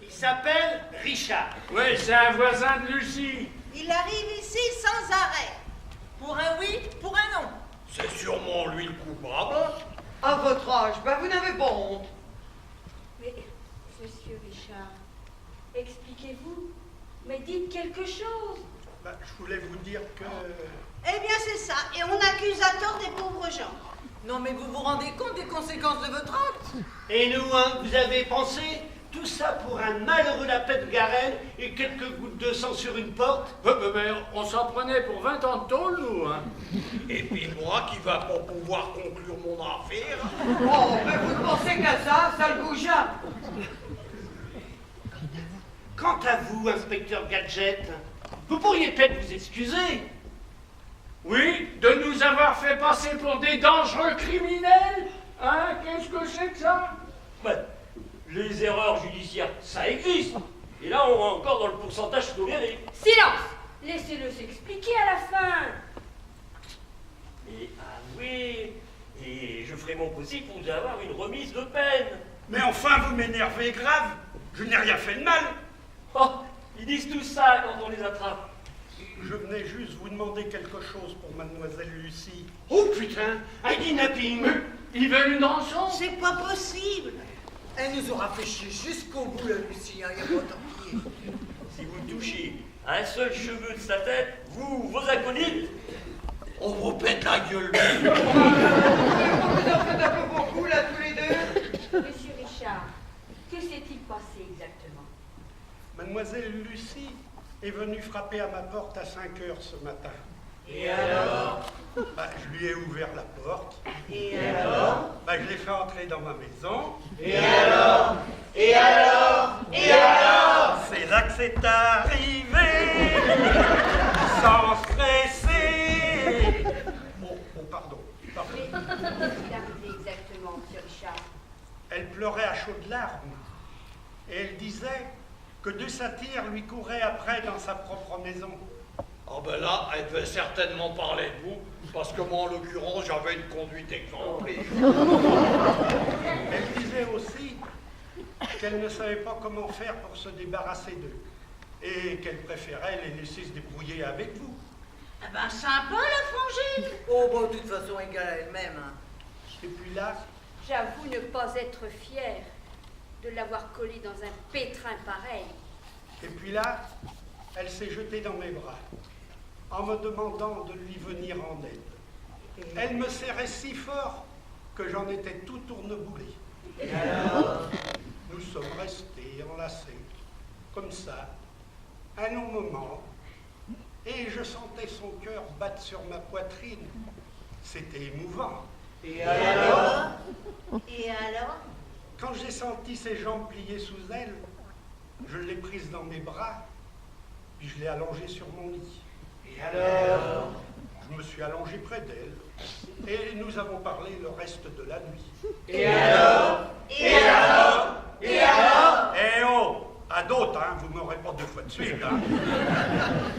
Il s'appelle Richard. Oui, c'est un voisin de Lucie. Il arrive ici sans arrêt. Pour un oui, pour un non. C'est sûrement lui le coupable. À votre âge, ben vous n'avez pas honte. Mais, monsieur Richard, expliquez-vous. Mais dites quelque chose. Je voulais vous dire que... Eh bien, c'est ça. Et on accuse à tort des pauvres gens. Non, mais vous vous rendez compte des conséquences de votre acte? Et nous, hein, vous avez pensé? Tout ça pour un malheureux lapin de Garenne et quelques gouttes de sang sur une porte? Mais on s'en prenait pour 20 ans de tôle, nous, hein. Et puis moi qui va pas pouvoir conclure mon affaire. Oh, mais vous ne pensez qu'à ça, sale goujat. Quant à vous, inspecteur Gadget, vous pourriez peut-être vous excuser. Oui, de nous avoir fait passer pour des dangereux criminels. Hein, qu'est-ce que c'est que ça? Les erreurs judiciaires, ça existe. Et là, on est encore dans le pourcentage toléré. Silence! Laissez-le s'expliquer à la fin. Et oui, et je ferai mon possible pour vous avoir une remise de peine. Mais enfin, vous m'énervez grave. Je n'ai rien fait de mal. Oh, ils disent tout ça quand on les attrape. Je venais juste vous demander quelque chose pour mademoiselle Lucie. Oh putain, un kidnapping. Ils veulent une rançon? C'est pas possible. Elle nous aura fait chier jusqu'au bout, la Lucie, hein, y a pas tant pis. Si vous touchez un seul cheveu de sa tête, vous, vos acolytes, On vous pète la gueule. Vous en faites un peu beaucoup, là, tous les deux. Monsieur Richard, que s'est-il passé exactement? Mademoiselle Lucie est venue frapper à ma porte à 5 heures ce matin. Et alors? Je lui ai ouvert la porte. Et alors? Je l'ai fait entrer dans ma maison. Et alors? Et alors? Et alors? C'est là que c'est arrivé, sans stresser. Oh, pardon. Mais qu'est-il arrivé exactement, monsieur Richard? Elle pleurait à chaudes larmes. Et elle disait que deux satyres lui couraient après dans sa propre maison. Ah ben là, elle devait certainement parler de vous, parce que moi, en l'occurrence, j'avais une conduite exemplaire. Elle disait aussi qu'elle ne savait pas comment faire pour se débarrasser d'eux et qu'elle préférait les laisser se débrouiller avec vous. Ah ben, sympa, la frangine. Oh, bon, de toute façon, égale à elle-même. Hein. Et puis là, J'avoue ne pas être fière de l'avoir collé dans un pétrin pareil. et puis là, elle s'est jetée dans mes bras en me demandant de lui venir en aide. Elle me serrait si fort que j'en étais tout tourneboulé. Et alors? Nous sommes restés enlacés, comme ça, un long moment, et je sentais son cœur battre sur ma poitrine. C'était émouvant. Et alors? Et alors? Quand j'ai senti ses jambes pliées sous elle, je l'ai prise dans mes bras, puis je l'ai allongée sur mon lit. Et alors? Je me suis allongé près d'elle, et nous avons parlé le reste de la nuit. Et alors? Et alors? Et alors? Eh oh! À d'autres, hein, vous m'aurez pas deux fois de suite, hein.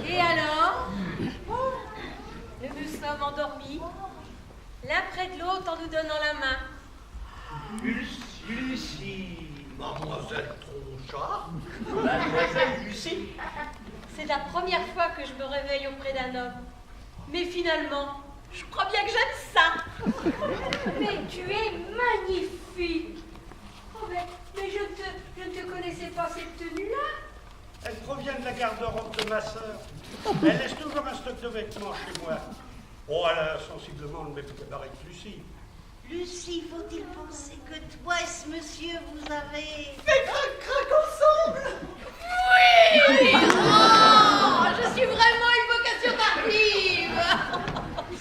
Et alors? Nous nous sommes endormis, l'un près de l'autre en nous donnant la main. Lucie! Mademoiselle Tronchat? mademoiselle Lucie. C'est la première fois que je me réveille auprès d'un homme. Mais finalement, je crois bien que j'aime ça. Mais tu es magnifique. Oh, mais je ne te connaissais pas cette tenue-là. Elle provient de la garde-robe de ma sœur. Elle laisse toujours un stock de vêtements chez moi. Oh, elle a sensiblement le même gabarit que Lucie. Lucie, faut-il penser que toi et ce monsieur, vous avez... Fait crac ensemble. Oui. Oh, je suis vraiment une vocation tardive.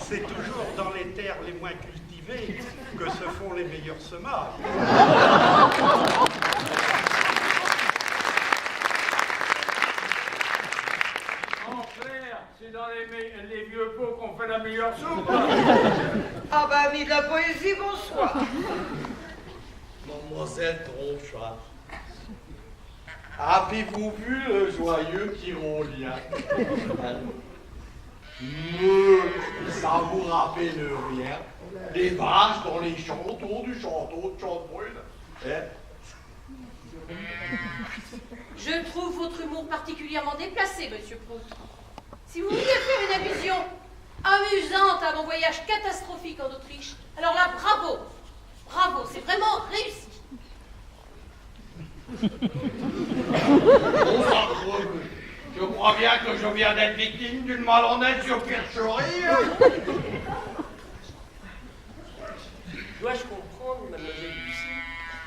C'est toujours dans les terres les moins cultivées que se font les meilleurs semailles. En clair, c'est dans les vieux pots qu'on fait la meilleure soupe. Ah bah, amis de la poésie, bonsoir. Mademoiselle Tronchat, avez-vous vu le joyeux tyrolien? Ça vous rappelle rien? Les vaches dans les champs autour du château de Chantebrune. Hein? Je trouve votre humour particulièrement déplacé, monsieur Prout. Si vous vouliez faire une allusion amusante à mon voyage catastrophique en Autriche, alors là, bravo. Bravo, c'est vraiment réussi. Bon, ça, je crois bien que je viens d'être victime d'une malhonnête supercherie. Dois-je comprendre, mademoiselle Lucie,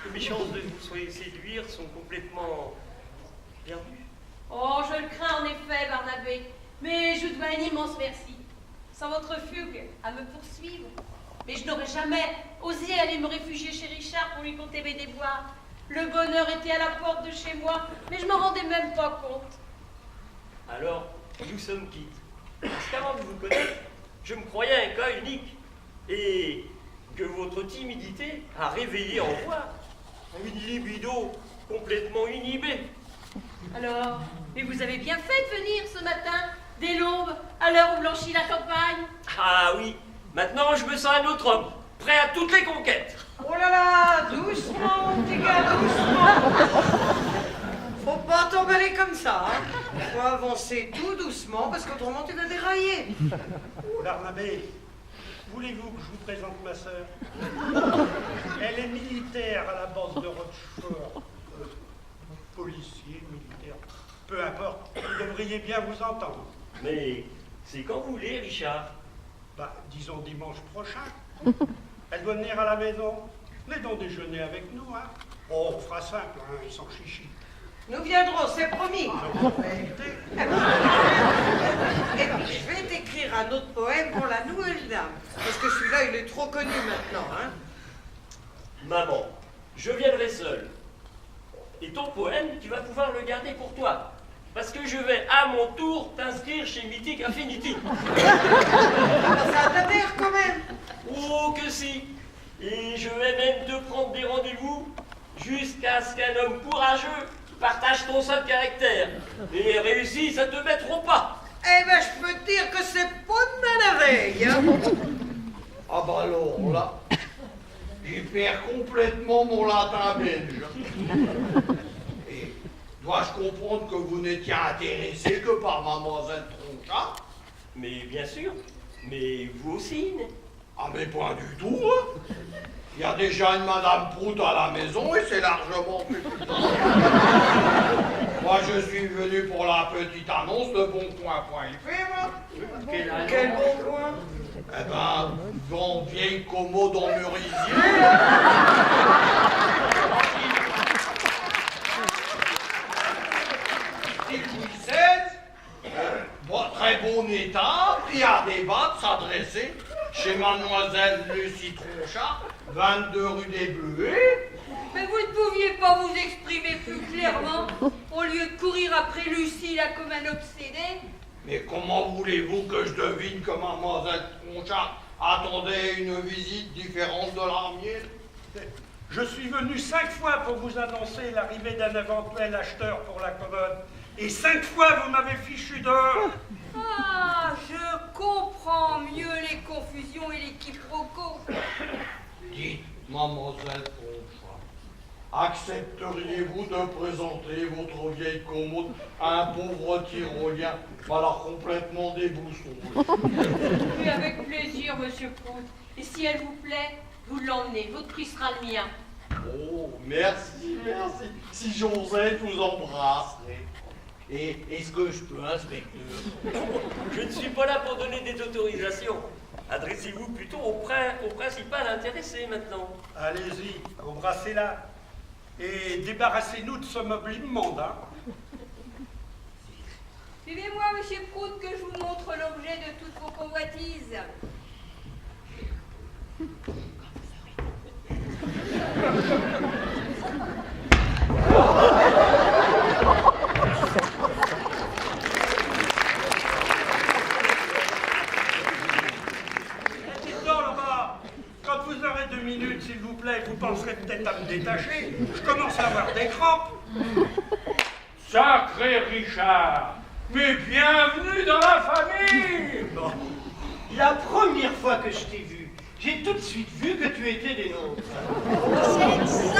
que mes chances de vous séduire sont complètement perdues? Oh, je le crains en effet, Barnabé, mais je dois un immense merci. Sans votre fugue à me poursuivre, mais je n'aurais jamais osé aller me réfugier chez Richard pour lui conter mes déboires. Le bonheur était à la porte de chez moi, mais je m'en rendais même pas compte. Alors, nous sommes quittes. Parce qu'avant de vous connaître, je me croyais un cas unique. Et que votre timidité a réveillé en moi une libido complètement inhibée. Alors, mais vous avez bien fait de venir ce matin, dès l'aube, à l'heure où blanchit la campagne. Ah oui, maintenant je me sens un autre homme, prêt à toutes les conquêtes. Oh là là, doucement, mon petit gars, doucement. Faut pas t'emballer comme ça, hein. Faut avancer tout doucement, parce qu'autrement tu vas dérailler. Barnabé, voulez-vous que je vous présente ma sœur? Elle est militaire à la base de Rochefort. Policier, militaire, peu importe, vous devriez bien vous entendre. Mais c'est quand vous voulez, Richard. Bah, disons dimanche prochain. Elle doit venir à la maison. Venez donc déjeuner avec nous, hein. Oh, on fera simple, hein, sans chichi. Nous viendrons, c'est promis. Écoutez, Et puis je vais t'écrire un autre poème pour la nouvelle dame. Parce que celui-là, il est trop connu maintenant, hein. Maman, je viendrai seul. Et ton poème, tu vas pouvoir le garder pour toi. Parce que je vais à mon tour t'inscrire chez Mythic Infinity. Ça t'adhère quand même. Oh que si. Et je vais même te prendre des rendez-vous jusqu'à ce qu'un homme courageux partage ton seul caractère et réussisse à te mettre au pas. Eh ben, je peux te dire que c'est pas de mal à veille, hein. Ah bah alors là, j'y perds complètement mon latin belge. Et dois-je comprendre que vous n'étiez intéressé que par mademoiselle Tronchat? Mais bien sûr, mais vous aussi. Ah mais pas du tout, hein. Il y a déjà une madame Prout à la maison et c'est largement suffisant. Moi je suis venu pour la petite annonce de boncoin.fr. Quel bon coin. Eh ben, dans vieille commode en merisier. Style Louis XVI, très bon état, puis à débattre, s'adresser chez mademoiselle Lucie Tronchat, 22 rue des Bleuets. Mais vous ne pouviez pas vous exprimer plus clairement, au lieu de courir après Lucie là comme un obsédé. Mais comment voulez-vous que je devine que mademoiselle Tronchat attendait une visite différente de la mienne? je suis venu 5 fois pour vous annoncer l'arrivée d'un éventuel acheteur pour la commode. Et 5 fois, vous m'avez fichu dehors. Ah, je comprends mieux les confusions et les quiproquos. Dites, mademoiselle Tronchat, accepteriez-vous de présenter votre vieille commode à un pauvre tyrolien, alors complètement déboussolé? Oui, avec plaisir, monsieur Prout. Et si elle vous plaît, vous l'emmenez. Votre prix sera le mien. Oh, merci, merci. Si j'osais, je vous embrasserais. Et est-ce que je peux, inspecteur? Je ne suis pas là pour donner des autorisations. Adressez-vous plutôt au principal intéressé maintenant. Allez-y, embrassez-la. Et débarrassez-nous de ce meuble immonde, hein. Suivez-moi, monsieur Prout, que je vous montre l'objet de toutes vos convoitises. Dites-donc, là-bas, quand vous aurez 2 minutes, s'il vous plaît, vous penserez peut-être à me détacher. Je commence à avoir des crampes. Sacré Richard, Mais bienvenue dans la famille. Bon. La première fois que je t'ai vu, j'ai tout de suite vu que tu étais des nôtres. C'est